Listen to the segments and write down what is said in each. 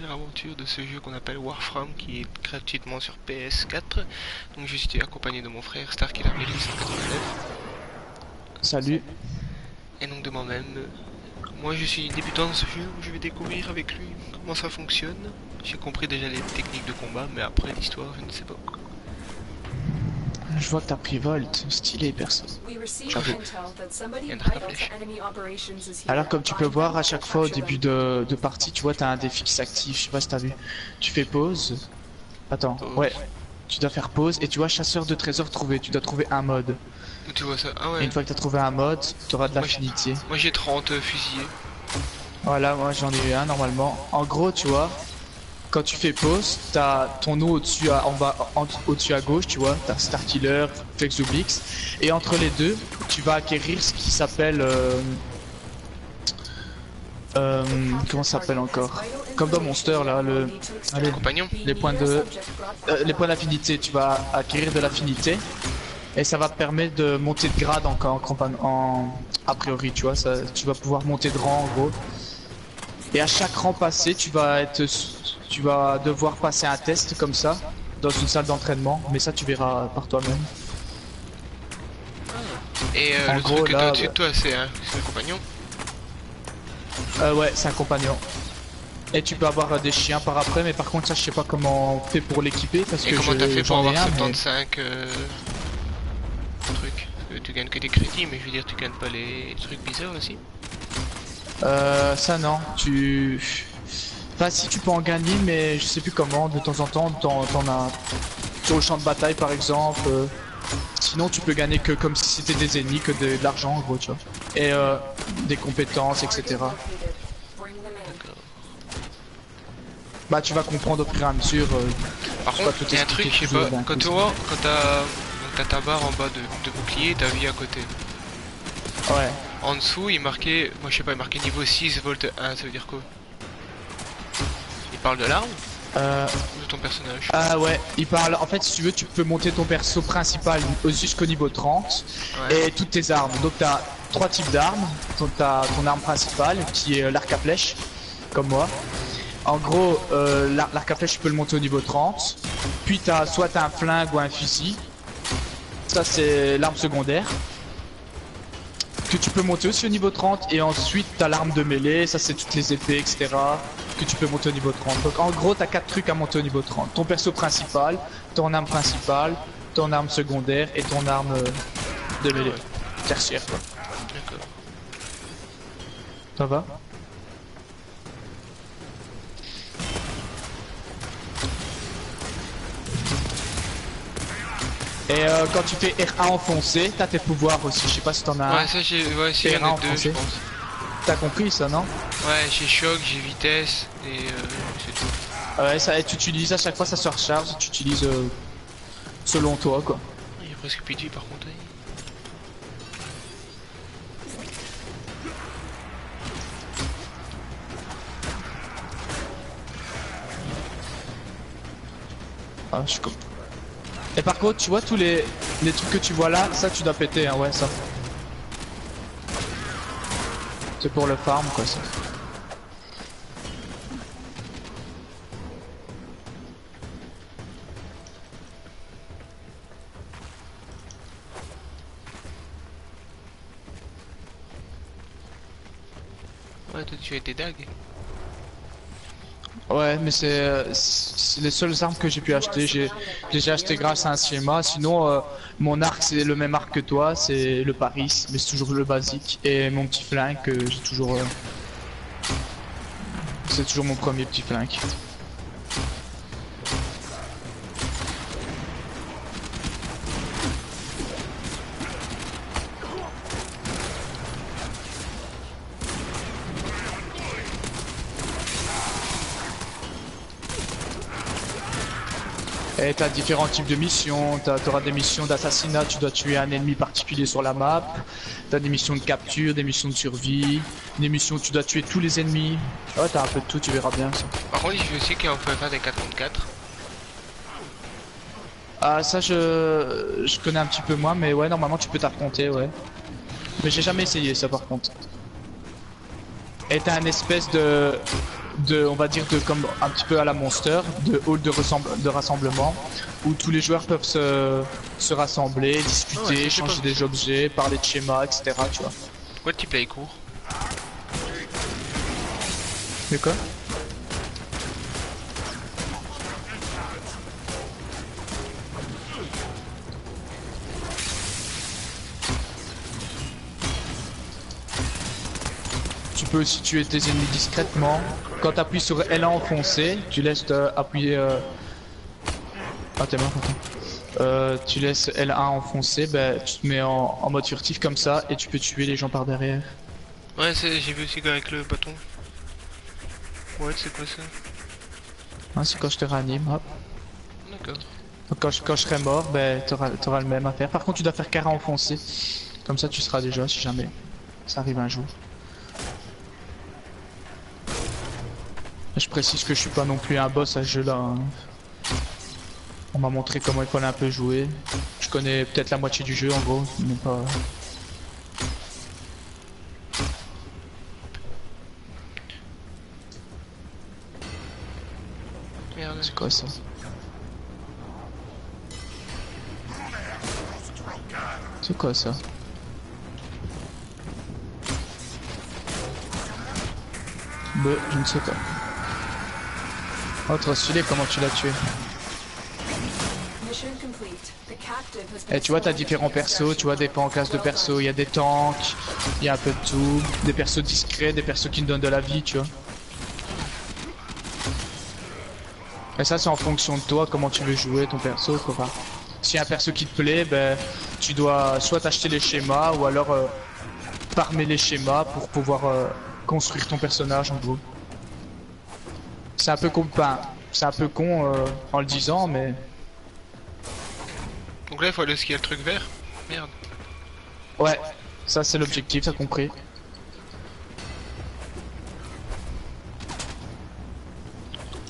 première aventure de ce jeu qu'on appelle Warframe, qui est gratuitement sur PS4. Donc je suis accompagné de mon frère Starkiller 1889. Salut. Et donc de moi-même. Moi je suis débutant dans ce jeu, je vais découvrir avec lui comment ça fonctionne. J'ai compris déjà les techniques de combat, mais après l'histoire je ne sais pas. Je vois que t'as pris Volt, stylé perso. J'avoue. Alors comme tu peux voir à chaque fois au début de partie, tu vois t'as un défi qui s'active, je sais pas si t'as vu. Tu fais pause. Attends, ouais. Tu dois faire pause et tu vois chasseur de trésors trouvé, tu dois trouver un mode. Où tu vois ça? Ah ouais. Et une fois que t'as trouvé un mode, tu auras de l'affinité. Moi j'ai 30 fusillés. Voilà, moi j'en ai eu un normalement. En gros, tu vois, quand tu fais pause, t'as ton nom au-dessus en bas, au-dessus à gauche, tu vois, t'as Starkiller, Flexoblix, et entre les deux, tu vas acquérir ce qui s'appelle comment ça s'appelle encore? Comme dans Monster là, allez, Compagnon. les points d'affinité, tu vas acquérir de l'affinité. Et ça va te permettre de monter de grade a priori, tu vois, tu vas pouvoir monter de rang en gros. Et à chaque rang passé, tu vas devoir passer un test comme ça, dans une salle d'entraînement, mais ça tu verras par toi-même. Et en le gros, truc que t'as là, au-dessus de toi, c'est un compagnon? Ouais, c'est un compagnon. Et tu peux avoir des chiens par après, mais par contre ça je sais pas comment on fait pour l'équiper, parce que comment t'as fait pour j'en ai avoir un, 75 trucs? Tu gagnes que des crédits, mais je veux dire, tu gagnes pas les trucs bizarres aussi? Ça non, Enfin si tu peux en gagner, mais je sais plus comment, de temps en temps t'en as sur le champ de bataille par exemple. Sinon tu peux gagner que comme si c'était des ennemis, que de l'argent en gros, tu vois. Et des compétences, etc. Bah tu vas comprendre au fur et à mesure. Par contre, il y a un truc, je sais pas, quand tu vois, quand t'as ta barre en bas de bouclier, ta vie à côté. Ouais. En dessous, il marquait, moi je sais pas, il marquait niveau 6, volt 1, ça veut dire quoi? Il parle de l'arme? De ton personnage? Ah ouais, il parle, en fait si tu veux tu peux monter ton perso principal jusqu'au niveau 30 et toutes tes armes. Donc t'as 3 types d'armes, t'as ton arme principale qui est l'arc à flèche, comme moi. En gros, l'arc à flèche tu peux le monter au niveau 30, puis soit t'as un flingue ou un fusil, ça c'est l'arme secondaire, que tu peux monter aussi au niveau 30, et ensuite t'as l'arme de mêlée, ça c'est toutes les épées etc. que tu peux monter au niveau 30. Donc en gros t'as 4 trucs à monter au niveau 30. Ton perso principal, ton arme principale, ton arme secondaire et ton arme de mêlée. Tertiaire quoi. D'accord. Ça va? Et quand tu fais R1 enfoncé, t'as tes pouvoirs aussi, je sais pas si t'en as un. Ouais, ça j'ai, ouais, c'est un deux, je pense. T'as compris ça, non? Ouais, j'ai choc, j'ai vitesse, et c'est tout. Ouais, ça, et tu utilises à chaque fois, ça se recharge, tu utilises selon toi, quoi. Il y a presque plus de vie par contre. Ah, je suis comme... Et par contre, tu vois tous les trucs que tu vois là, ça tu dois péter, hein, ouais, ça. C'est pour le farm, quoi, ça. Ouais, toi tu as des dagues. Ouais, mais c'est les seules armes que j'ai pu acheter. J'ai acheté grâce à un schéma. Sinon, mon arc c'est le même arc que toi, c'est le Paris, mais c'est toujours le basique. Et mon petit flingue, j'ai toujours, c'est toujours mon premier petit flingue. Et t'as différents types de missions, t'auras des missions d'assassinat, tu dois tuer un ennemi particulier sur la map, t'as des missions de capture, des missions de survie, des missions où tu dois tuer tous les ennemis. Ouais, t'as un peu de tout, tu verras bien ça. Par contre, je sais qu'on peut faire des 4 contre 4. Ah ça je connais un petit peu moins, mais ouais normalement tu peux t'affronter, ouais. Mais j'ai jamais essayé ça par contre. Et t'as un espèce de on va dire comme un petit peu à la Monster, de hall de rassemblement, où tous les joueurs peuvent se rassembler, discuter, changer des objets, parler de schémas, etc. Tu vois. Pourquoi le type là est court? Mais quoi? Tu peux aussi tuer tes ennemis discrètement. Quand tu appuies sur L1 enfoncé, tu laisses appuyer. Ah, t'es mort, attends. Tu laisses L1 enfoncé, ben, tu te mets en mode furtif comme ça et tu peux tuer les gens par derrière. Ouais, j'ai vu aussi avec le bâton. Ouais, c'est quoi ça? Ah, c'est quand je te réanime, hop. D'accord. Donc quand je serai mort, ben, t'auras le même à faire. Par contre, tu dois faire carré enfoncé. Comme ça, tu seras déjà si jamais ça arrive un jour. Je précise que je suis pas non plus un boss à ce jeu là. Hein. On m'a montré comment il fallait un peu jouer. Je connais peut-être la moitié du jeu en gros, mais pas... Merde. C'est quoi ça? C'est quoi ça? Bah, je ne sais pas. Oh, trop stylé comment tu l'as tué. Et tu vois, t'as différents persos, tu vois, dépend en classe de perso. Il y a des tanks, il y a un peu de tout. Des persos discrets, des persos qui nous donnent de la vie, tu vois. Et ça, c'est en fonction de toi, comment tu veux jouer ton perso, quoi. Si y a un perso qui te plaît, ben, tu dois soit acheter les schémas ou alors farmer les schémas pour pouvoir construire ton personnage, en gros. C'est un peu con, c'est un peu con en le disant, mais... Donc là, il faut aller skier le truc vert. Merde. Ouais, ça c'est l'objectif, t'as compris.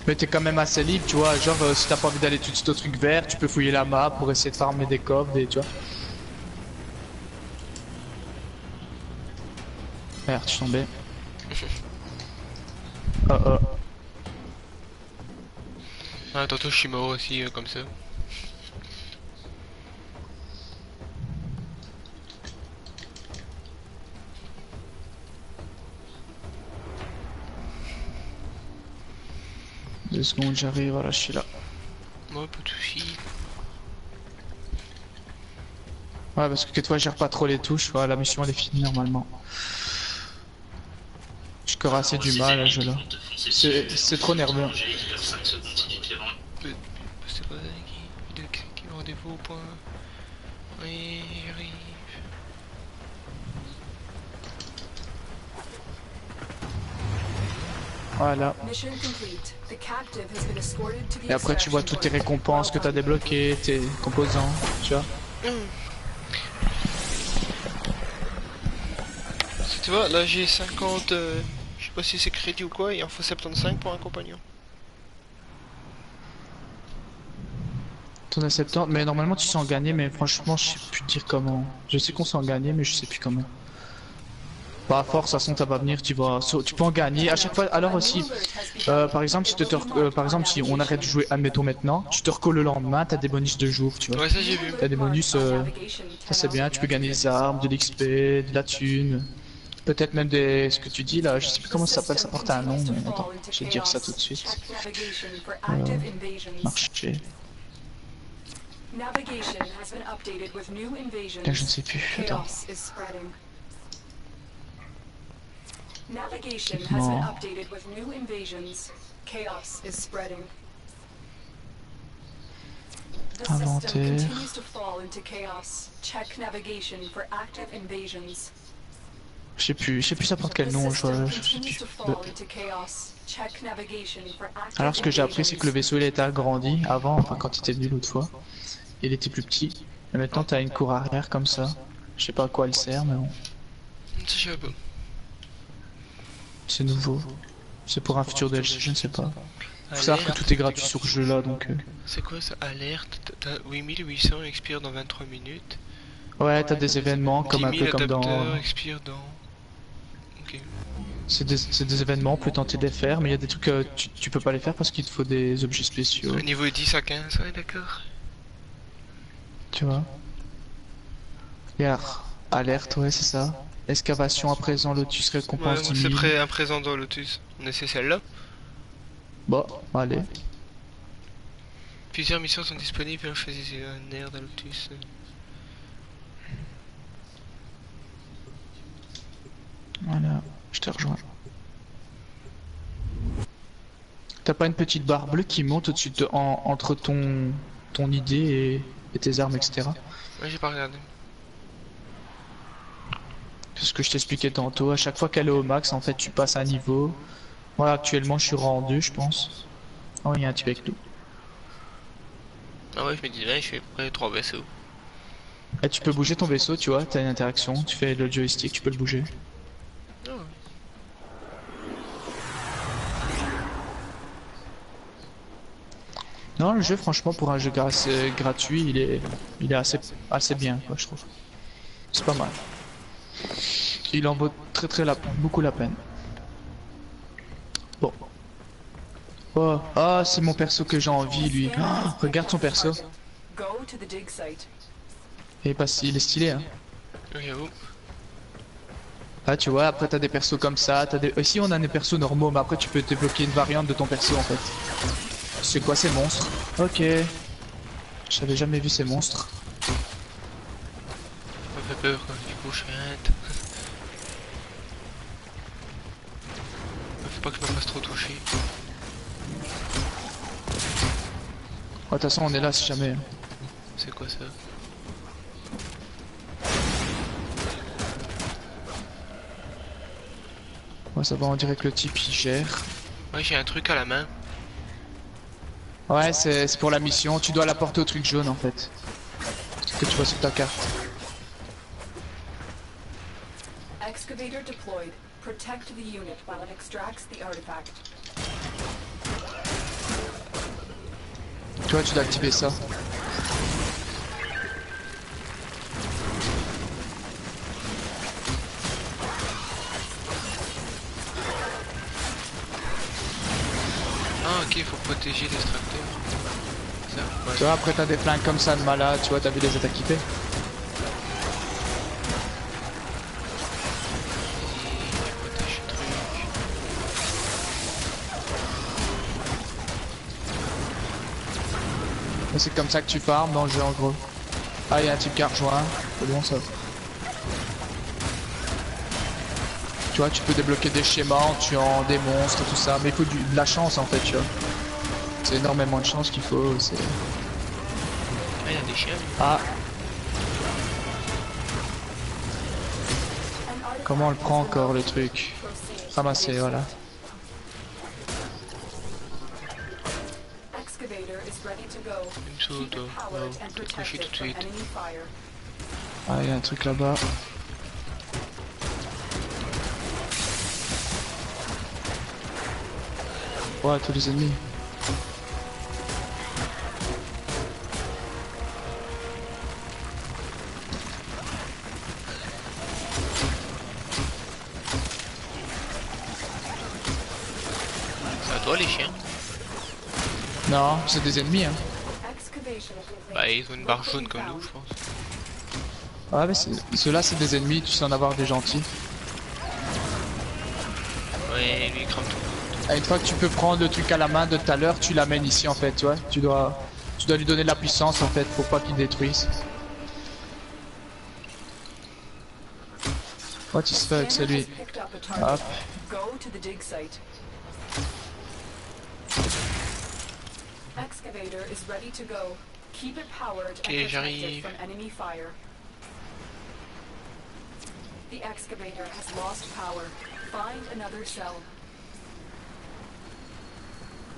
Mais t'es quand même assez libre, tu vois, genre si t'as pas envie d'aller tout de suite au truc vert, tu peux fouiller la map pour essayer de farmer des coffres, tu vois. Merde, je suis tombé. Oh oh. Ah, tantôt je suis mort aussi comme ça. Deux secondes, j'arrive, voilà, je suis là. Moi, pas de soucis. Ouais, parce que toi, je gère pas trop les touches, voilà, la mission elle est finie normalement. Je cours assez du mal à ce jeu là. C'est trop nerveux. C'est pas qui rendez-vous au point. Oui, j'arrive. Voilà. Et après tu vois toutes tes récompenses que t'as débloquées, tes composants, tu vois. Tu vois, là j'ai 50, je sais pas si c'est crédit ou quoi, il en faut 75 pour un compagnon. T'en as 70, mais normalement tu sais en gagner, mais franchement je sais plus te dire comment. Je sais qu'on sait en gagner, mais je sais plus comment. Pas à force, de toute façon ça va venir, tu peux en gagner à chaque fois. Alors aussi, par exemple si on arrête de jouer, admettons maintenant, tu te recoles le lendemain, t'as des bonus de jour, tu vois. Ouais, ça j'ai vu. T'as des bonus, ça c'est bien, tu peux gagner des armes, de l'XP, de la thune. Peut-être même ce que tu dis là, je sais plus comment ça s'appelle, ça porte un nom, mais attends, je vais te dire ça tout de suite. Marché. Là, je ne sais plus, attends. Inventaire. Je sais plus ça porte quel nom, je sais plus. Alors ce que j'ai appris c'est que le vaisseau il a été agrandi avant, enfin quand il était venu l'autre fois, il était plus petit. Et maintenant t'as une cour arrière comme ça. Je sais pas à quoi elle sert mais bon. C'est nouveau. C'est pour un futur DLC, je ne sais pas. Faut savoir que tout est gratuit sur ce jeu là donc... C'est quoi ça? Alerte, 8800 expire dans 23 minutes. Ouais, t'as des événements comme un peu comme dans... expire dans... Ok. C'est des événements, on peut tenter de les faire, mais il y a des trucs que tu peux pas les faire parce qu'il te faut des objets spéciaux. Niveau 10 à 15, ouais, d'accord. Tu vois. Regarde, alerte, ouais, c'est ça. Excavation à présent, Lotus Ouais, récompense moi 10 c'est 000. prêt un présent dans Lotus. On essaie celle-là. Bon, allez. Plusieurs missions sont disponibles, choisissez un air dans Lotus. Voilà, je te rejoins. T'as pas une petite barre bleue qui monte au-dessus entre ton idée et tes armes, etc. Ouais, j'ai pas regardé. C'est ce que je t'expliquais tantôt. À chaque fois qu'elle est au max, en fait, tu passes un niveau. Moi, actuellement, je suis rang 2, je pense. Oh, il y a un type avec nous. Ah ouais, je me disais, je fais près 3 vaisseaux. Et tu peux bouger ton vaisseau, tu vois, t'as une interaction, tu fais le joystick, tu peux le bouger. Ah ouais. Non, le jeu, franchement, pour un jeu gratuit, il est assez bien, quoi, je trouve. C'est pas mal. Il en vaut beaucoup la peine. Bon. Oh, ah, c'est mon perso que j'ai envie, lui. Ah, regarde son perso. Et bah, il est stylé, hein. Oui, j'avoue. Ah, tu vois, après t'as des persos comme ça, ici on a des persos normaux, mais après tu peux débloquer une variante de ton perso en fait. C'est quoi ces monstres? Ok. J'avais jamais vu ces monstres. Ça me fait peur, quoi. Du coup, je arrête. Faut pas que je me fasse trop toucher. De toute façon, on est là si jamais. C'est quoi ça? Ouais, ça va, on dirait que le type il gère. Ouais, j'ai un truc à la main. Ouais, c'est pour la mission. Tu dois l'apporter au truc jaune en fait. Ce que tu vois sur ta carte. Excavator deployed. Protect the unit while it extracts the artifact. Tu vois, tu dois activer ça. Ah, ok, il faut protéger l'extracteur. Ça, ouais. Tu vois, après t'as des flingues comme ça de malade, tu vois, t'as vu les attaques équipées. Et je protège le truc. Et c'est comme ça que tu farmes dans le jeu en gros. Ah, il y a un type qui a rejoint. C'est bon ça. Tu vois, tu peux débloquer des schémas en tuant des monstres, tout ça. Mais il faut de la chance en fait, tu vois. C'est énormément de chance qu'il faut. Ah, il y a des chiens. Ah. Comment on le prend encore le truc? Ramasser, voilà. Même ça, toi. Ouais, t'as triché tout de suite. Ah, il y a un truc là-bas. Ouais, tous les ennemis. C'est à toi les chiens. Non, c'est des ennemis, hein. Bah, ils ont une barre jaune comme nous, je pense. Ouais, mais ceux-là, c'est des ennemis, tu sais en avoir des gentils. Ouais, lui il crame tout. Et une fois que tu peux prendre le truc à la main de tout à l'heure, tu l'amènes ici en fait, tu vois. Tu dois lui donner de la puissance en fait pour pas qu'il détruise. What is fuck, c'est lui. Hop. Ok, j'arrive. The excavator has lost power. Find another cell.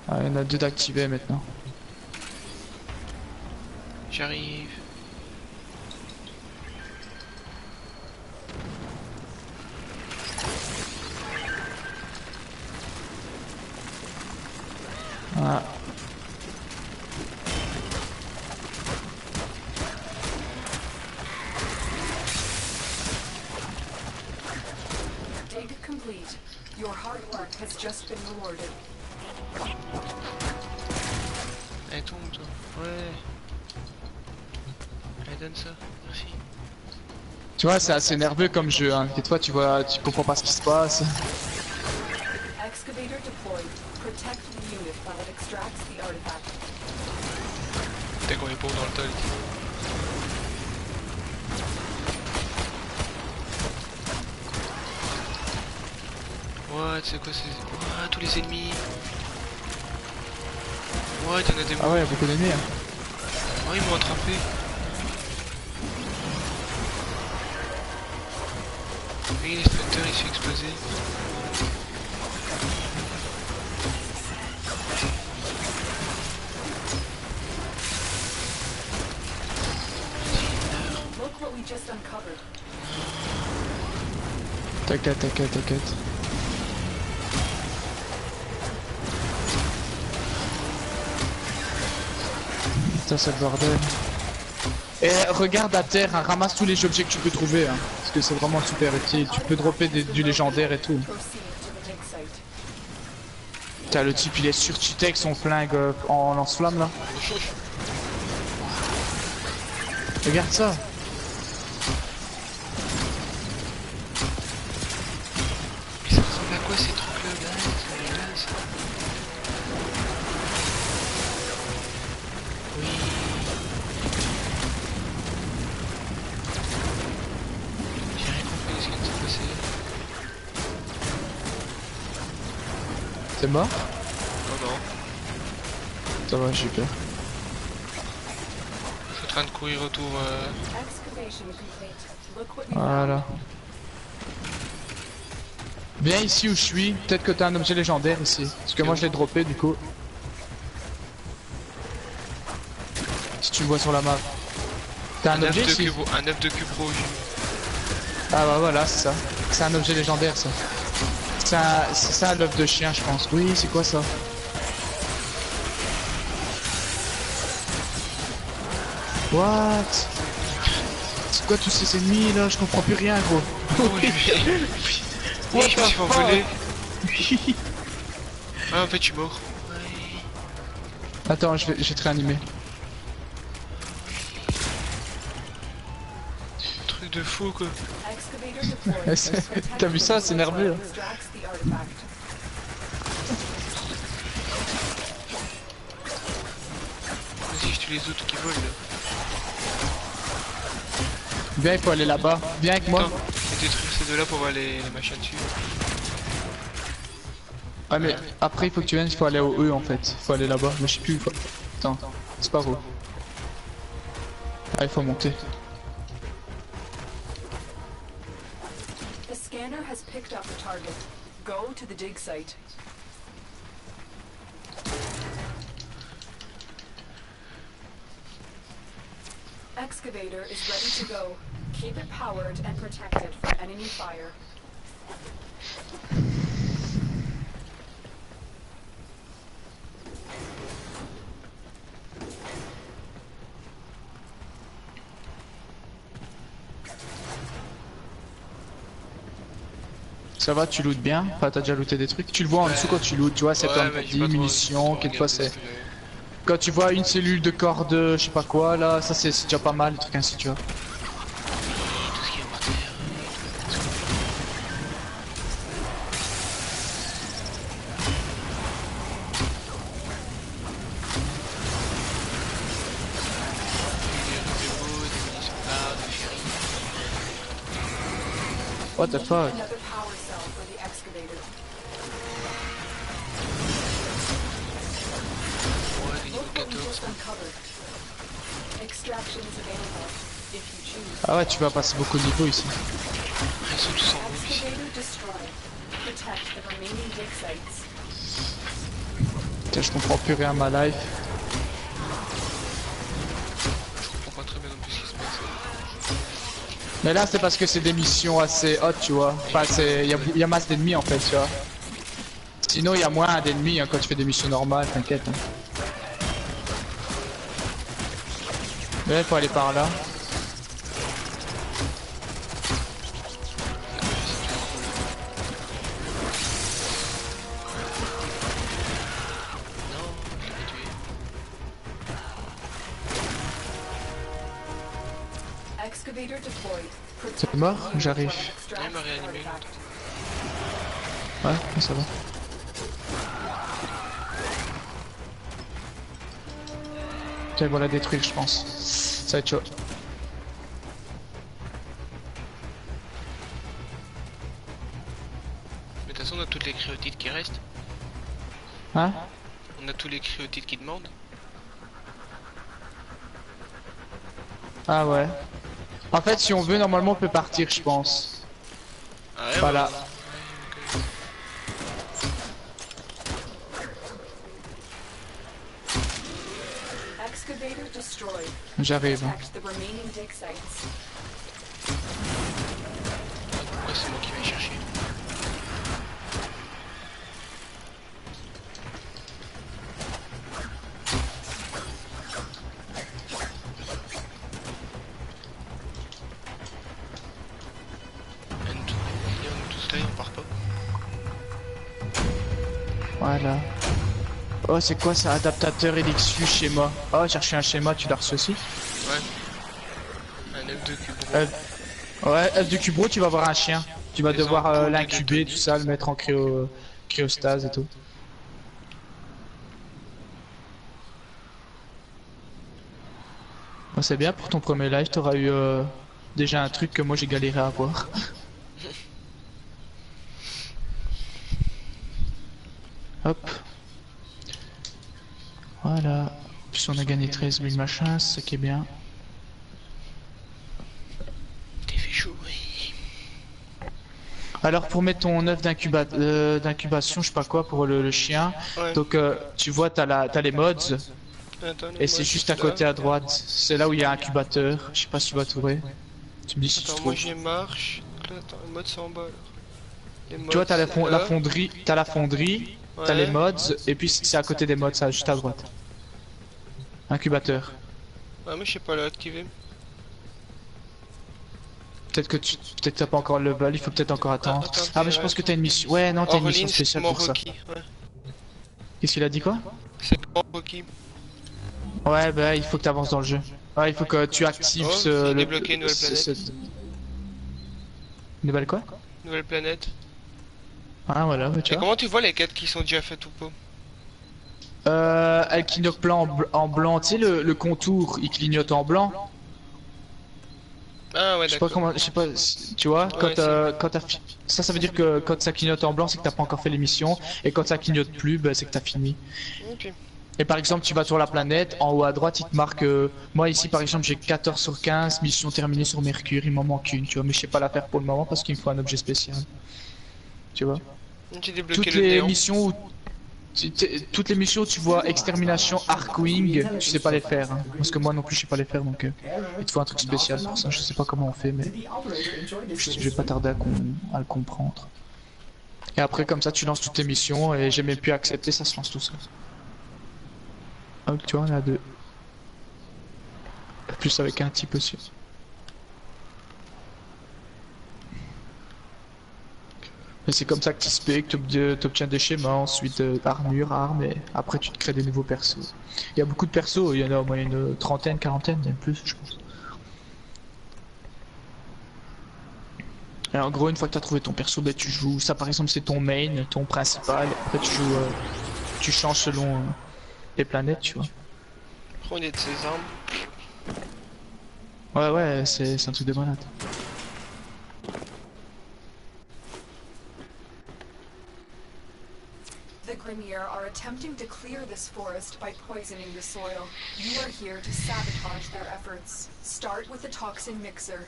Ah, il y en a deux d'activés maintenant. J'arrive. Ah. has just been rewarded. Allez, tombe toi. Ouais. Allez, donne ça. Merci. Tu vois, c'est assez nerveux comme jeu, hein. Et toi, tu vois, tu comprends pas ce qui se passe. Excavator deployed. Protect the unit while it extracts the artifact. Dès qu'on est pauvre dans le tas. What, c'est quoi ces... What, tous les ennemis. What, y'en a des... Ah ouais, beaucoup d'ennemis. Hein. Oh, ils m'ont attrapé. Oui, l'extracteur il se fait exploser. Look what we just uncovered. T'inquiète, t'inquiète, t'inquiète. Putain, c'est le bordel. Et regarde à terre, hein, ramasse tous les objets que tu peux trouver, hein, parce que c'est vraiment super utile. Tu peux dropper du légendaire et tout. Proceed to the dig site. Putain, le type il est surcheaté avec son flingue en lance-flamme là. Regarde ça. Mais ça ressemble à quoi ces trucs-là là? C'est dégueulasse. Oui. J'ai rien compris de ce qui vient de se passer. C'est mort? Non, non. Ça va, j'ai peur. Je suis en train de courir autour. Excavation complete. Look what we Voilà. Viens ici où je suis, peut-être que t'as un objet légendaire ici. Parce que moi je l'ai droppé du coup. Si tu le vois sur la map. T'as un objet ici? Un œuf de cube rouge. Ah bah voilà, c'est ça. C'est un objet légendaire ça. C'est un œuf de chien je pense. Oui, c'est quoi ça? What? C'est quoi tous ces ennemis là? Je comprends plus rien gros. Oui, je me suis fait envoler. Ah, en fait, je suis mort. Attends, je vais te réanimer. Truc de fou quoi. Excavator deployed. Protect T'as vu ça? C'est nerveux. Hein. extracts the artifact. Vas-y, je tue les autres qui volent là. Viens, il faut aller là-bas. Viens avec moi. Attends, je vais détruire ces deux là pour voir les machins dessus. Ah mais après il faut que tu viennes, il faut aller au E en fait. Il faut aller là-bas. Mais je sais plus où. Attends, c'est pas où. Ah il faut monter. The scanner has picked up the target. Go to the dig site. Excavator is ready to go. Keep it powered and protected from enemy fire. Ça va, tu lootes bien? Enfin t'as déjà looté des trucs? Tu le vois en dessous quand tu lootes, tu vois, c'est comme mais j'ai 10 pas trop- munitions, trop quelquefois regardé c'est... ce que j'avais. Quand tu vois une cellule de corde, je sais pas quoi là, ça c'est déjà pas mal, des trucs ainsi tu vois. Tout ce qui est par terre. Des robots, des munitions là, des ferries. What the fuck? Another power cell for the excavator. Ouais, des niveaux Look what we 14. just uncovered. Extraction is available if you choose. Ah ouais, tu vas passer beaucoup de niveaux ici. Ils sont tous en rouge ici. Excavator destroyed. Protect the remaining dig sites. Putain, je comprends plus rien à ma life. Je comprends pas très bien non plus ce qui se passe. Mais là c'est parce que c'est des missions assez hautes tu vois. Enfin y a masse d'ennemis en fait tu vois. Sinon il y a moins d'ennemis hein, quand tu fais des missions normales, t'inquiète. Hein. Mais là il faut aller par là. Excavator deployed. T'es mort? J'arrive. Il m'a réanimé. Ouais, ça va. Ok, ils vont la détruire, je pense. Ça va être chaud. Mais de toute façon, on a toutes les cryotites qui restent. Hein? On a tous les cryotites qui demandent. Ah ouais. En fait, si on veut, normalement, on peut partir, je pense. Ah ouais, Voilà. ouais, Excavator destroyed. J'arrive. Protect the remaining dig sites. pourquoi c'est moi qui vais chercher? Tout ça, on part pas. Voilà. Oh, c'est quoi ça? Adaptateur Elixu schéma. Oh, j'ai reçu un schéma, tu l'as reçu aussi? Ouais. Un œuf de cubro. Ouais, œuf de cubro, tu vas avoir un chien. Tu vas Les devoir ampoules l'incuber, de tout ça, le mettre en cryostase et tout. Bon, c'est bien pour ton premier live, t'auras eu déjà un truc que moi j'ai galéré à avoir. Hop. Voilà. En plus on a gagné 13 000 machins, c'est ça qui est bien. T'es fait chaud, oui. Alors pour mettre ton œuf d'incubation, je sais pas quoi, pour le chien. Ouais. Donc tu vois, t'as les mods. Attends, Et c'est juste à côté à droite. C'est là où il y a un incubateur. Je sais pas si tu vas trouver. Tu me dis si tu Attends, moi trouves. j'ai marche. Attends, les modes sont en bas alors. Les modes, Tu vois, t'as c'est la là. fonderie, t'as Ouais. les mods, et puis c'est à côté des mods, ça, juste à droite. Incubateur. Ouais, mais je sais pas l'activer. Peut-être que peut-être t'as pas encore le level, il faut peut-être encore attendre. attends, Ah, mais je ouais. pense que t'as une mission. Ouais, non, t'as une mission Orleans, spéciale mon pour ça. Rocky. Ouais. Qu'est-ce qu'il a dit quoi? C'est mon Rocky. Ouais, bah il faut que t'avances dans le jeu. Ouais, il faut que tu actives Oh, ce. c'est débloqué une nouvelle planète. Nouvelle quoi? Nouvelle planète. Ah, voilà, bah, tu Et vois. comment tu vois les quêtes qui sont déjà faites ou pas? Elle clignote en blanc, tu sais, le contour, il clignote en blanc. Ah ouais, Je sais pas d'accord. comment, je sais pas, tu vois, Ouais, quand ça veut dire que quand ça clignote en blanc, c'est que t'as pas encore fait l'émission, et quand ça clignote plus, bah, c'est que t'as fini. Ok. Et par exemple, tu vas sur la planète, en haut à droite, il te marque, moi ici par exemple, j'ai 14 sur 15, mission terminée sur Mercure, il m'en manque une, tu vois, mais je sais pas la faire pour le moment parce qu'il me faut un objet spécial. Tu vois. J'ai débloqué Toutes le les néant. missions où toutes les missions où tu vois extermination, Arkwing, tu sais pas les faire, hein. Parce que moi non plus je sais pas les faire, donc il te faut un truc spécial pour ça. Je sais pas comment on fait, mais je vais pas tarder à le comprendre. Et après comme ça tu lances toutes tes missions et j'ai même pu accepter, ça se lance tout seul. Hop, tu vois, on a deux. Plus avec un type aussi. Et c'est comme ça que tu specs, tu obtiens des schémas, ensuite armure, armes, et après tu te crées des nouveaux persos. Il y a beaucoup de persos, il y en a au moins une trentaine, quarantaine, même plus je pense. Et en gros, une fois que tu as trouvé ton perso, ben, tu joues, ça par exemple c'est ton main, ton principal, après tu joues, tu changes selon les planètes, tu vois. Prenez de ses armes. Ouais ouais, c'est un truc de malade. The Grineer are attempting to clear this forest by poisoning the soil. You are here to sabotage their efforts. Start with the toxin mixer.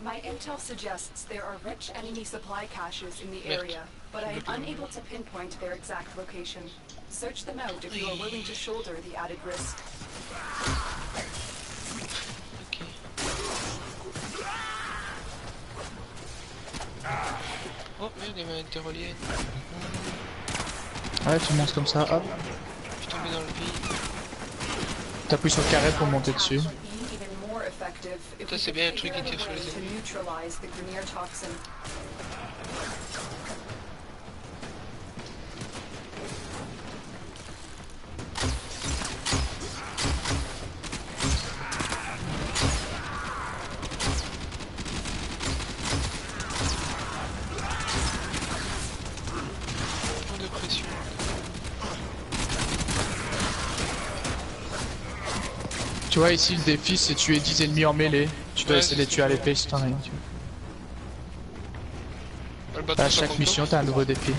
My intel suggests there are rich enemy supply caches in the area, but I am unable to pinpoint their exact location. Search them out if you are willing to shoulder the added risk. Ok. Oh merde, il m'a été relié. Ouais, tu montes comme ça, hop. Je suis tombé dans le vide. T'appuies sur le carré pour monter dessus. Ça c'est bien un truc qui tire sur les ennemis. Tu vois ici le défi c'est tuer 10 ennemis en mêlée. Tu dois essayer de les tuer à l'épée si t'en as une. Tu vois. À chaque mission t'as un nouveau défi.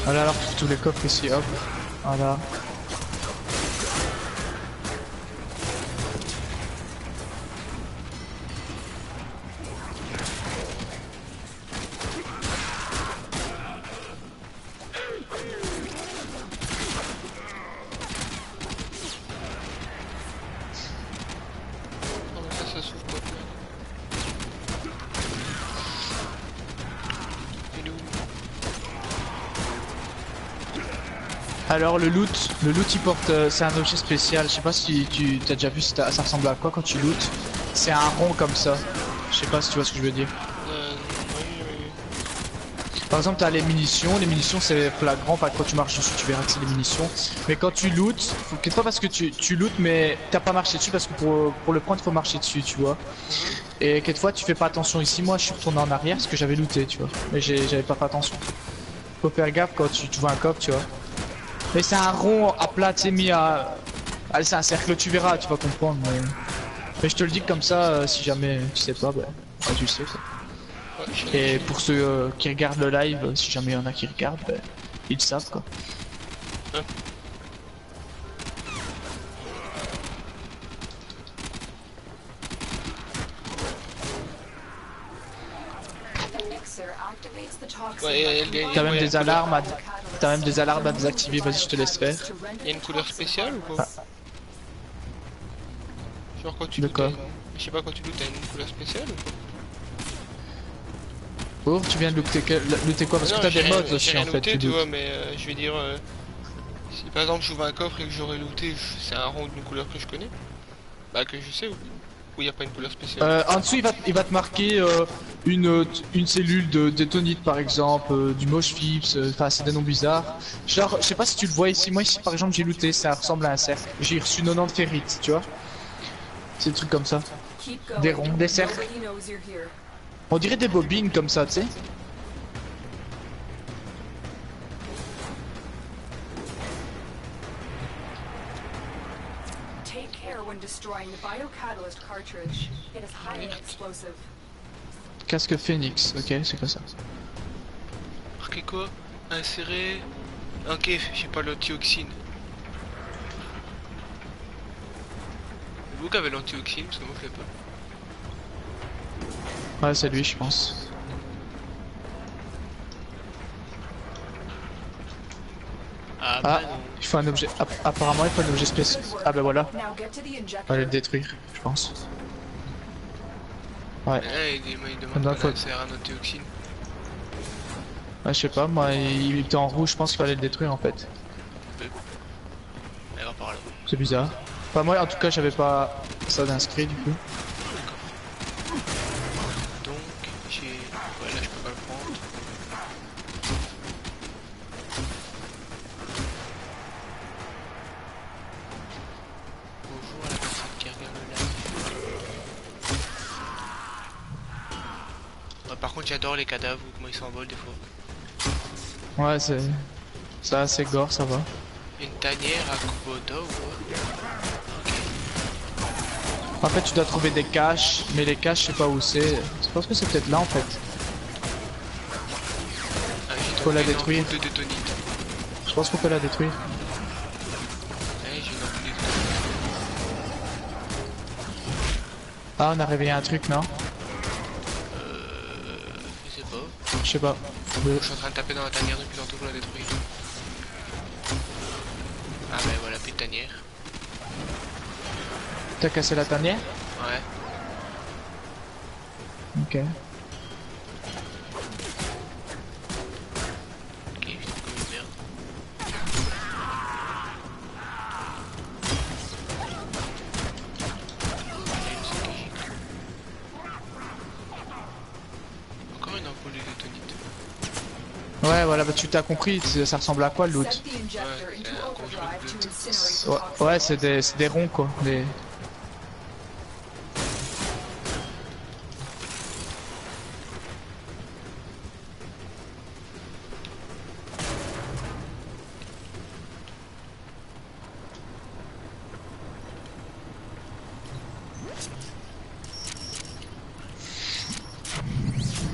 Voilà, alors tous les coffres ici, hop, voilà. Ça s'ouvre pas. Alors le loot il porte, c'est un objet spécial, je sais pas si tu as déjà vu ça ressemble à quoi quand tu loot. C'est un rond comme ça, je sais pas si tu vois ce que je veux dire. Oui. Par exemple t'as les munitions c'est flagrant, enfin quand tu marches dessus tu verras que c'est des munitions. Mais quand tu loot, faut quelquefois parce que tu loot mais t'as pas marché dessus parce que pour le prendre il faut marcher dessus tu vois. Et quelquefois tu fais pas attention, ici moi je suis retourné en arrière parce que j'avais looté tu vois. Mais j'avais pas fait attention. Faut faire gaffe quand tu vois un coffre tu vois. Mais c'est un rond à plat, tu sais, mis à... Allez, c'est un cercle, tu verras, tu vas comprendre. Mais je te le dis comme ça, si jamais tu sais pas, bah, tu sais ça. Et pour ceux qui regardent le live, si jamais il y en a qui regardent, bah, ils savent quoi. T'as même des alarmes à désactiver, vas-y je te laisse faire. Il y a une couleur spéciale ou pas? Genre quand tu lootes, je sais pas, quand tu lootes, t'as une couleur spéciale ou pas? Oh, tu viens de looter quoi? Parce que t'as des mods aussi en fait. Tu vois, mais je vais dire, si par exemple j'ouvre un coffre et que j'aurais looté, c'est un rond d'une couleur que je connais, bah que je sais, ou il n'y a pas une couleur spéciale. En dessous il va te marquer une cellule de détonite par exemple, du moche fips, enfin c'est des noms bizarres. Genre, je sais pas si tu le vois ici, moi ici par exemple j'ai looté, ça ressemble à un cercle. J'ai reçu 90 ferrites, tu vois. C'est des trucs comme ça. Des ronds, des cercles. On dirait des bobines comme ça, tu sais. Casque Phoenix, ok, c'est quoi ça? Marqué quoi? Insérer... Ok, j'ai pas l'antioxine. Vous qui avez l'antioxine, parce que moi je l'ai pas. Ouais, c'est lui, je pense. Ah, bah non. Il faut un objet. Apparemment, il faut un objet spécial. Ah, bah voilà. On va le détruire, je pense. Ouais. Il demande pas d'insérer un antioxine. Ouais, je sais pas, moi, il était en rouge, je pense qu'il fallait le détruire en fait. Il va par là. C'est bizarre. Enfin, moi, en tout cas, j'avais pas ça d'inscrit du coup. Donc, j'ai... Ouais, là, je peux pas le prendre. Bonjour à la personne qui regarde le live. Ouais, par contre, j'adore les cadavres, comment ils s'envolent des fois. Ouais, c'est... Ça, c'est gore, ça va. Une tanière à Kubota ou quoi? En fait, tu dois trouver des caches, mais les caches, je sais pas où c'est. Je pense que c'est peut-être là en fait. Ah, Faut la détruire. De détonite. Je pense qu'on peut la détruire. Ouais, j'ai une ampoule de détonite. Ah, on a réveillé un truc, non? Je sais pas. Je sais pas. Je suis en train de taper dans la tanière depuis tantôt pour la détruire. Ah bah voilà, plus de tanière. T'as cassé la tanière? Ouais. Ok. Ok, je suis comme une merde. Encore une ampoule de tonite. Ouais, voilà, bah tu t'as compris, ça ressemble à quoi le loot? Set the injector into overdrive to incinerate the Ouais, toxin. ouais, c'est des ronds quoi. Des...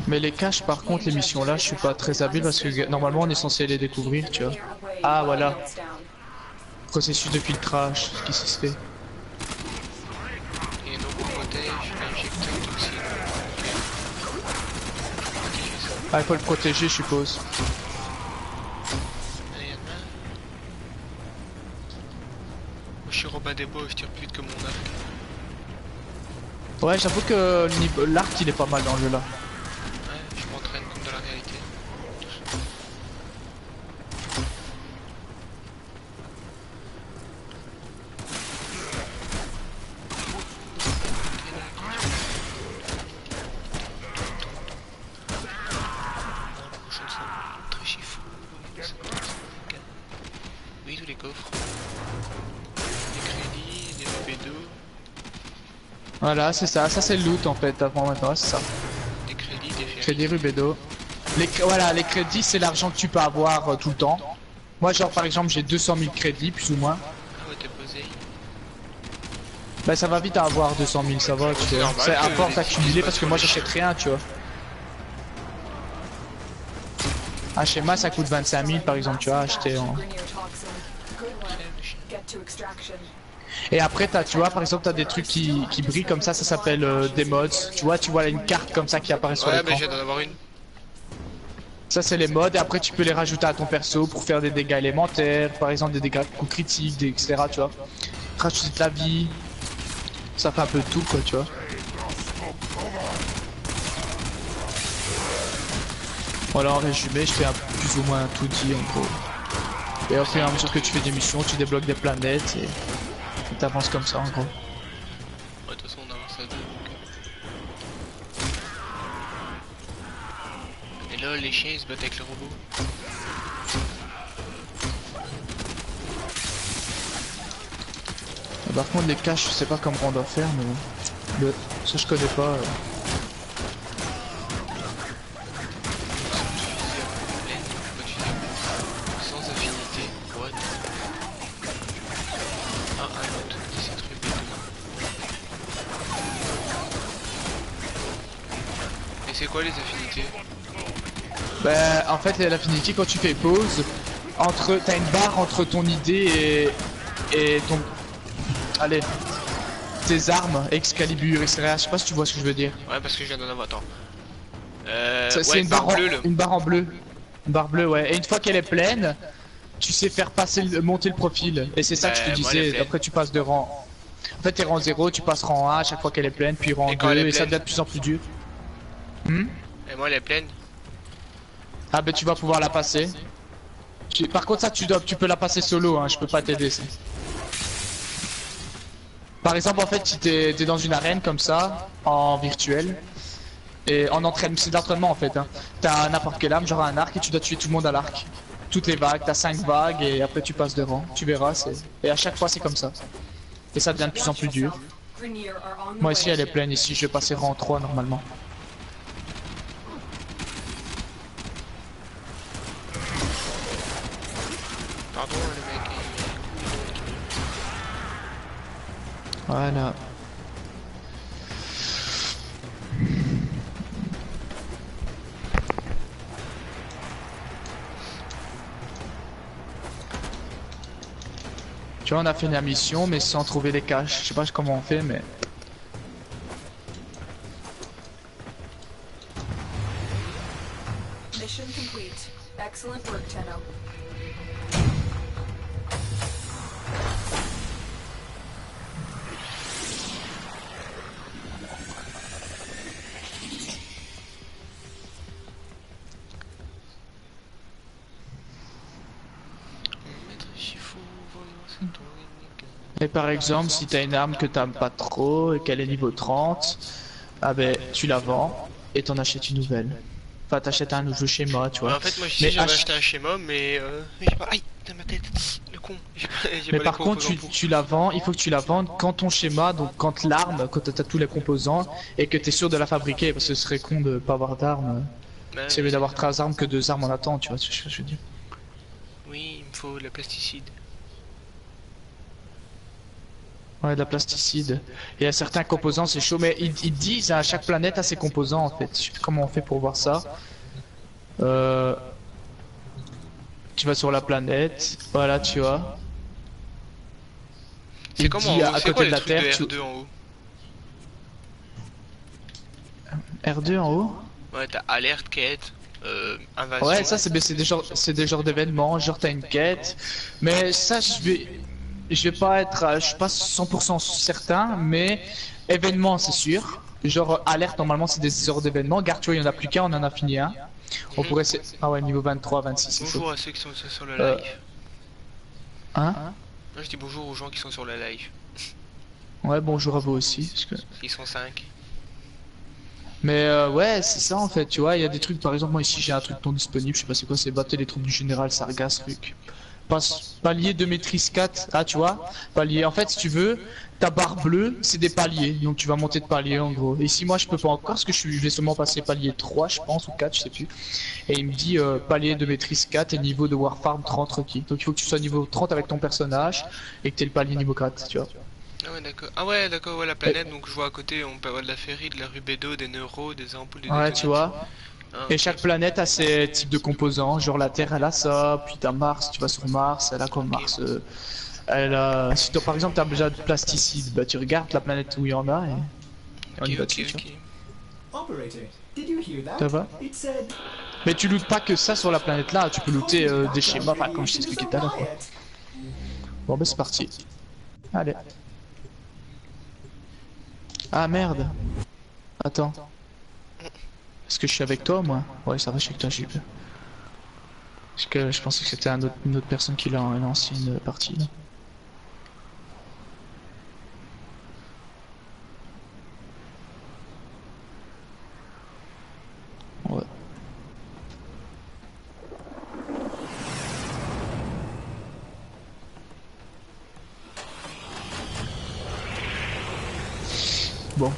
Mais les caches par contre, les missions là, je suis pas très habile parce que normalement on est censé les découvrir, tu vois. Ah voilà, processus de filtrage, ce qui se fait. Et donc on protège l'injecteur toxique. Ah, il faut le protéger, je suppose. Allez, y'a de mal. Moi je suis Robin des Bois, je tire plus vite que mon arc. Ouais, j'avoue que l'arc il est pas mal dans le jeu là. Ouais, je m'entraîne comme dans la réalité. Très chiffre. Oui, tous les coffres. Des crédits, des pédos, Voilà, c'est ça, ça c'est le loot en fait, avant maintenant, c'est ça. des crédits, des ferries. Crédit Rubedo. Voilà, les crédits c'est l'argent que tu peux avoir tout le temps. Moi genre par exemple j'ai 200 000 crédits plus ou moins. Ah ouais, t'es posé. Bah ça va vite à avoir 200 000, ça va, tu vois. normal C'est à que force les d'accumuler filles parce que soient moi sur les j'achète rien, tu vois. Un schéma ça coûte 25 000 par exemple, tu vois, acheter en... Get to extraction. Et après t'as, tu vois, par exemple t'as des trucs qui brillent comme ça s'appelle des mods. Tu vois là, une carte comme ça qui apparaît sur Ouais, l'écran. mais j'ai d'en avoir une. Ça c'est les mods et après tu peux les rajouter à ton perso pour faire des dégâts élémentaires, par exemple des dégâts de coups critiques, etc. Tu vois. Rajouter de la vie. Ça fait un peu de tout quoi, tu vois. Voilà, en résumé, je fais plus ou moins tout dit en gros. Et au fur et à mesure que tu fais des missions, tu débloques des planètes et t'avances comme ça en gros. Ouais, de toute façon, on avance à deux. Donc... Et là, les chiens ils se battent avec les robots. Par contre, les caches, je sais pas comment on doit faire, mais bon. Ça, je connais pas. Sans affinité. What? Ah, un autre. 17 rubis. Et c'est quoi les affinités? Bah, en fait, l'affinité, quand tu fais pause, t'as une barre entre ton idée et ton. Allez. Tes armes, Excalibur, etc. Je sais pas si tu vois ce que je veux dire. Ouais, parce que je viens d'en avoir. Attends. C'est Ouais, une barre bleue, là. Une barre en bleu. Une barre bleue, ouais. Et une fois qu'elle est pleine, tu sais faire monter le profil. Et c'est ça que je te Moi, elle est disais. pleine. Après, tu passes de rang. En fait, t'es rang 0, tu passes rang 1 à chaque fois qu'elle est pleine, puis rang Et quand elle 2, est et ça pleine devient de plus en plus dur. Et moi, elle est pleine. Ah, ben tu vas pouvoir la passer. Par contre, ça, tu peux la passer solo, hein. Je peux pas t'aider, ça. Par exemple, en fait, si t'es dans une arène comme ça, en virtuel, et en entraînement, c'est de l'entraînement en fait, hein. T'as n'importe quelle arme, genre un arc, et tu dois tuer tout le monde à l'arc. Toutes les vagues, t'as 5 vagues, et après tu passes de rang. Tu verras, et à chaque fois c'est comme ça. Et ça devient de plus en plus dur. Grenier are on the Moi ici, way. elle est pleine, ici, je vais passer rang 3 normalement. Pardon, le mec. Voilà. Tu vois, on a fait la mission, mais sans trouver les caches. Je sais pas comment on fait, mais... Mission complete. Excellent work, Tenno. Et par exemple, si t'as une arme que t'aimes pas trop et qu'elle est niveau 30, ah ben tu la vends et t'en achètes une nouvelle. Enfin, t'achètes un nouveau schéma, tu vois. En fait, moi Mais, ici j'avais acheté un schéma, mais j'ai pas. Aïe, dans ma tête, le con. J'ai mais pas les par contre, composants pour. tu la vends, il faut que tu la vendes quand ton schéma, donc quand l'arme, quand t'as tous les composants et que t'es sûr de la fabriquer, parce que ce serait con de pas avoir d'arme. Ouais, C'est mieux d'avoir 13 armes que 2 armes en attente, tu vois ce que je veux dire. oui, il me faut la plasticide. Ouais, de la plasticide. Il y a certains composants, c'est chaud, mais ils disent à chaque planète a ses composants en fait. Je sais plus comment on fait pour voir ça. Tu vas sur la planète, voilà, tu vois. C'est Il comment dit en haut? à C'est quoi côté de les la trucs Terre, de R2 en haut? R2 en haut. Ouais, t'as alerte, quête, invasion. Ouais, ça c'est des genres d'événements, genre t'as une quête. Mais ça je vais pas être, je suis pas 100% certain, mais événement c'est sûr. Genre alerte normalement c'est des heures d'événements. Garde, tu vois, il y en a plus qu'un, on en a fini un. On pourrait essayer. Ah ouais, niveau 23, 26, c'est chaud. Bonjour à ceux qui sont sur le Euh, live. Hein? Moi je dis bonjour aux gens qui sont sur le live. Ouais, bonjour à vous aussi. Ils sont 5. Mais ouais, c'est ça en fait, tu vois, il y a des trucs, par exemple, moi ici j'ai un truc non disponible, je sais pas c'est quoi, c'est battre les troupes du général Sargas, truc. Palier de maîtrise 4, ah tu vois, palier, en fait si tu veux, ta barre bleue, c'est des paliers, donc tu vas monter de palier en gros. Et si moi je peux pas encore, parce que je vais seulement passer palier 3 je pense, ou 4, je sais plus. Et il me dit palier de maîtrise 4 et niveau de Warfarm 30 requis. Donc il faut que tu sois niveau 30 avec ton personnage et que tu aies le palier niveau 4, tu vois. Ah ouais d'accord, ouais la planète, donc je vois à côté on peut avoir de la ferrite, de la rubedo, des neuros, des ampoules, des Ouais, tu vois. Ah, Et ok. chaque planète a ses types de composants, genre la Terre elle a ça, puis t'as Mars, tu vas sur Mars, elle a comme Mars. Elle a... Si toi par exemple t'as déjà de plasticide, bah tu regardes la planète où il y en a et on y va dessus, tu vois. Operator, did you hear that? Ça va? It said Mais tu lootes pas que ça sur la planète là, tu peux looter des schémas, enfin comme je t'expliquais tout à l'heure quoi. Bon bah c'est parti. Allez. Ah merde. Attends. Est-ce que je suis avec toi moi? Ouais ça va, je suis avec toi Jules. Parce que je pensais que c'était une autre personne qui l'a lancé une partie là. Ouais. Bon.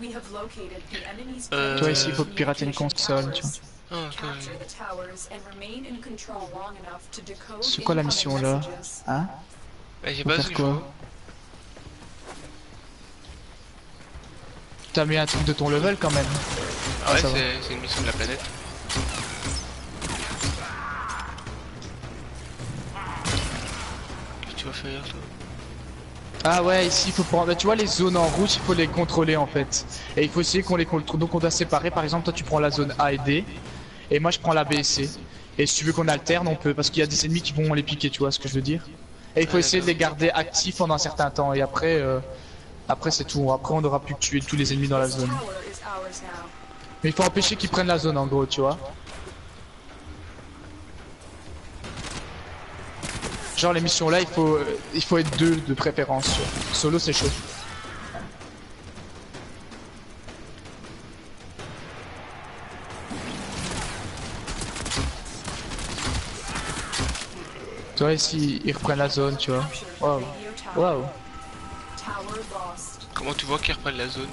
We have located the enemy's Toi ici il faut pirater une console, tu vois. Ah, ok. Capture the towers and remain in control long enough to decode C'est quoi la mission incoming là? messages. Hein? Bah, j'ai Faut pas faire ce quoi? T'as mis un truc de ton level quand même. Ah ouais, ça va. c'est une mission de la planète. Qu'est-ce que tu vas faire toi? Ah ouais, ici il faut prendre. Bah, tu vois les zones en rouge, il faut les contrôler en fait. Et il faut essayer qu'on les contrôle. Donc on doit séparer. Par exemple, toi tu prends la zone A et D, et moi je prends la B et C. Et si tu veux qu'on alterne, on peut, parce qu'il y a des ennemis qui vont les piquer, tu vois ce que je veux dire. Et il faut Ah, essayer de les d'accord. garder actifs pendant un certain temps. Et après, après c'est tout. Après on n'aura plus que tuer tous les ennemis dans la This zone. tower is ours now. Mais il faut empêcher qu'ils prennent la zone en gros, tu vois. Genre les missions là, il faut être deux de préférence. Tu vois. Solo c'est chaud. Tu vois ici ils reprennent la zone, tu vois. Capture the Waouh. radio tower. Waouh. Tower lost. Comment tu vois qu'ils reprennent la zone?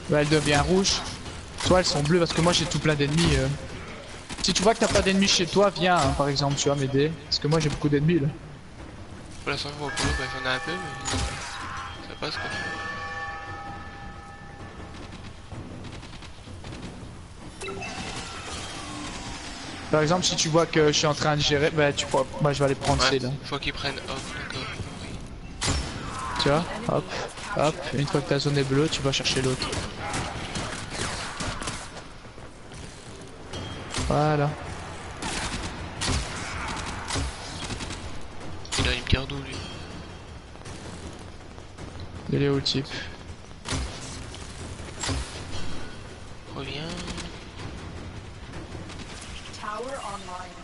Bah, elle devient rouge. Soit elles sont bleues parce que moi j'ai tout plein d'ennemis. Si tu vois que t'as pas d'ennemis chez toi, viens hein, par exemple, tu vas m'aider. Parce que moi j'ai beaucoup d'ennemis là. Pour l'instant, je vois pas, bah, j'en ai un peu, mais ça passe quoi. Par exemple, si tu vois que je suis en train de gérer, bah tu pourras... Bah je vais aller prendre Ouais, ces là. je vois qu'ils prennent. Oh, d'accord. Oui. Tu vois, hop, hop, une fois que ta zone est bleue, tu vas chercher l'autre. Voilà. Il a une pierre d'eau lui. Il est où le type? Reviens. Tower online.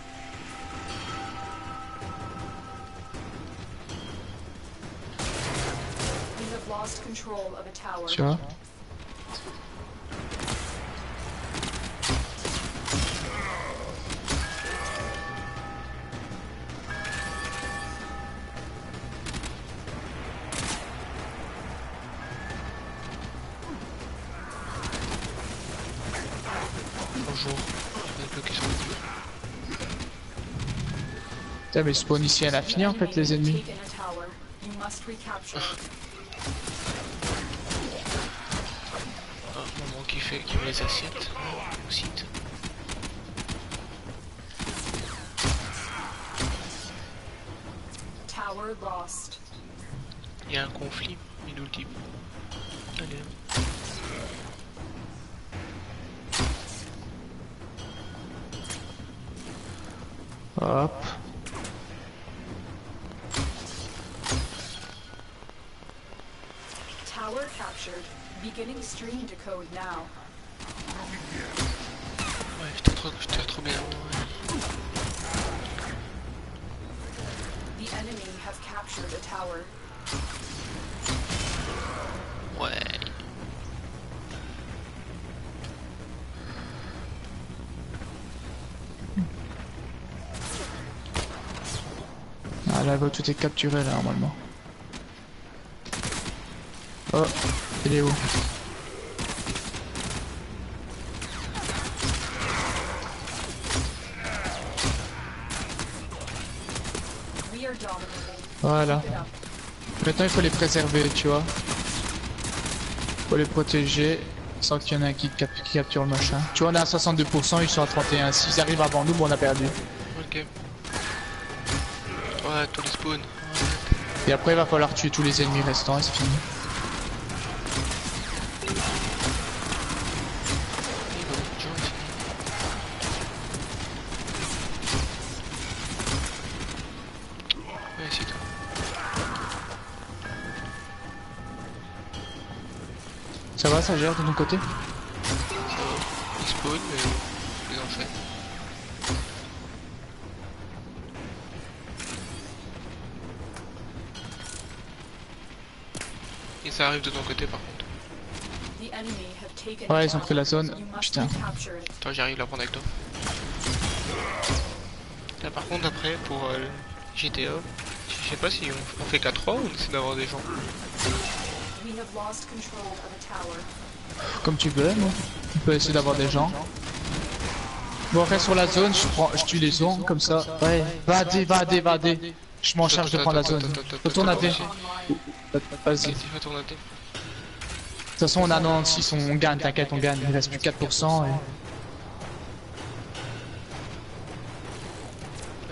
lost control of a tower. Tu vois. Bonjour. Je vais bloquer sur le mur. Putain, mais spawn ici à l'infini en fait les ennemis. Taken a tower. You must recapture it. Ah, maman qui met les assiettes au site. Tower lost. Il y a un conflit, il nous le dit. Allez. Hop. Tower captured. Beginning stream decode now. Ouais, j'étais trop bien. Ouais. The enemy have captured a tower. Ouais. Ah là, tout est capturé là normalement. Oh, il est où? We are dominating. Voilà. Keep it up. Maintenant il faut les préserver, tu vois. Faut les protéger sans qu'il y en ait un qui capture le machin. Tu vois, on est à 62%, ils sont à 31. S'ils arrivent avant nous, bon, on a perdu. Ok. Ouais, tous les spawns. Et après, il va falloir tuer tous les ennemis restants et c'est fini. Ouais, c'est tout. Ça va, ça gère de ton côté? Ils spawnent, mais ils enchaînent. Et ça arrive de ton côté par contre. The enemy have taken Ouais, a ils ont pris la tower. zone. You must Putain. recapture it. Toi j'arrive là prendre avec toi. Là par contre après pour GTA, je sais pas si on fait qu'à 3 ou on essaie d'avoir des gens. We have lost control of a tower. Comme tu veux, moi. On peut essayer d'avoir des gens. Bon, reste sur la zone, je tue les zones comme ça. Ouais, va à D. Je m'en charge de prendre la zone. Retourne à D. Vas-y. De Vas-y, retourne à D. toute façon, on a 96, on gagne, t'inquiète, on gagne. Il reste plus 4%. Et...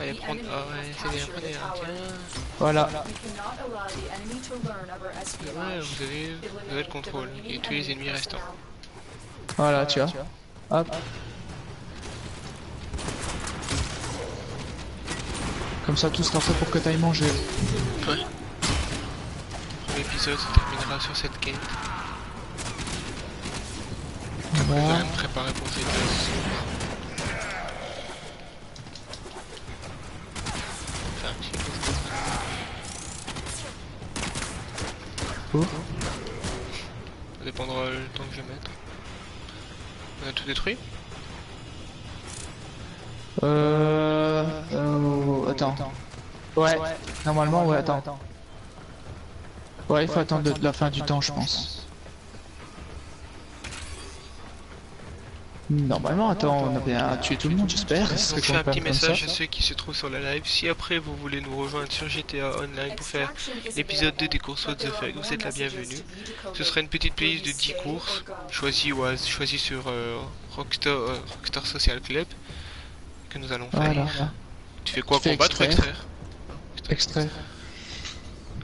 Allez prendre. Ah ouais, c'est bien, prenez un. Tiens. Voilà. We cannot allow the enemy to learn of our Ouais, espionage. vous avez le contrôle. Et tuez les ennemis restants. Voilà, tu vois. Hop. Comme ça, tout sera fait pour que t'ailles manger. Ouais. Le premier épisode se terminera sur cette quête. On va quand Voilà. même préparer pour GTA. Enfin, si Oh. ça dépendra le temps que je vais mettre. On a tout détruit? Attends. Ouais, normalement, ouais, attends. Ouais, il faut attendre la fin du temps, je pense. Normalement, attends, on a bien tué tout le monde, j'espère. Ce serait Donc je fais un qu'on petit perde comme message ça. à ceux qui se trouvent sur la live. Si après vous voulez nous rejoindre sur GTA Online pour faire l'épisode 2 des courses What the Fuck, vous êtes la bienvenue. Ce sera une petite playlist de 10 courses choisies sur Rockstar Social Club que nous allons faire. Voilà. Tu fais quoi, Tu fais combattre ou extraire. extraire? Extrait.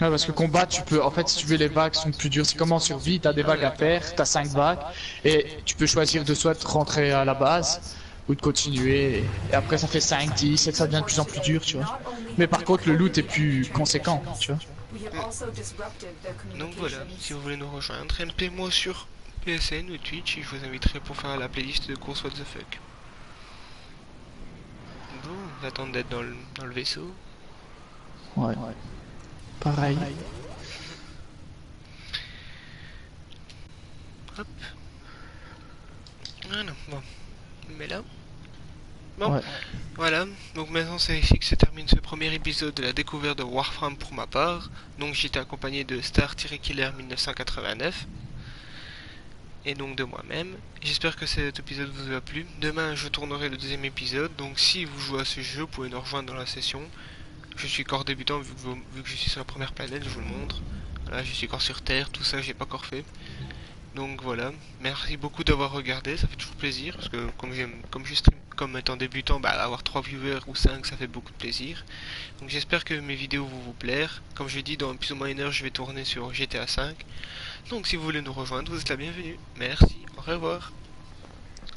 Ouais, parce que combat, tu peux, en fait, si tu veux, les vagues sont plus dures. C'est comme en survie, t'as des vagues à faire, t'as 5 vagues, et tu peux choisir de soit rentrer à la base, ou de continuer, et après ça fait 5, 10, et ça devient de plus en plus dur, tu vois. Mais par contre, le loot est plus conséquent, tu vois. We have also disrupted their Donc voilà, communications. si vous voulez nous rejoindre, MP-moi sur PSN ou Twitch et je vous inviterai pour faire la playlist de courses What the Fuck. Bon, on attend d'être dans le vaisseau. Ouais. Pareil. Hop. Voilà, bon. Mais là. Bon, Ouais. voilà. Donc maintenant c'est ici que se termine ce premier épisode de la découverte de Warframe pour ma part. Donc j'étais accompagné de Star-Killer 1989. Et donc de moi-même. J'espère que cet épisode vous a plu. Demain je tournerai le deuxième épisode. Donc si vous jouez à ce jeu, vous pouvez nous rejoindre dans la session. Je suis encore débutant vu que je suis sur la première planète, je vous le montre. Voilà, je suis encore sur Terre, tout ça j'ai pas encore fait. Donc voilà, merci beaucoup d'avoir regardé, ça fait toujours plaisir, parce que comme je stream comme étant débutant, bah, avoir 3 viewers ou 5 ça fait beaucoup de plaisir. Donc j'espère que mes vidéos vont vous plaire. Comme je dis, dans plus ou moins une heure je vais tourner sur GTA 5. Donc si vous voulez nous rejoindre, vous êtes la bienvenue. Merci, au revoir.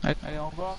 Allez, au revoir.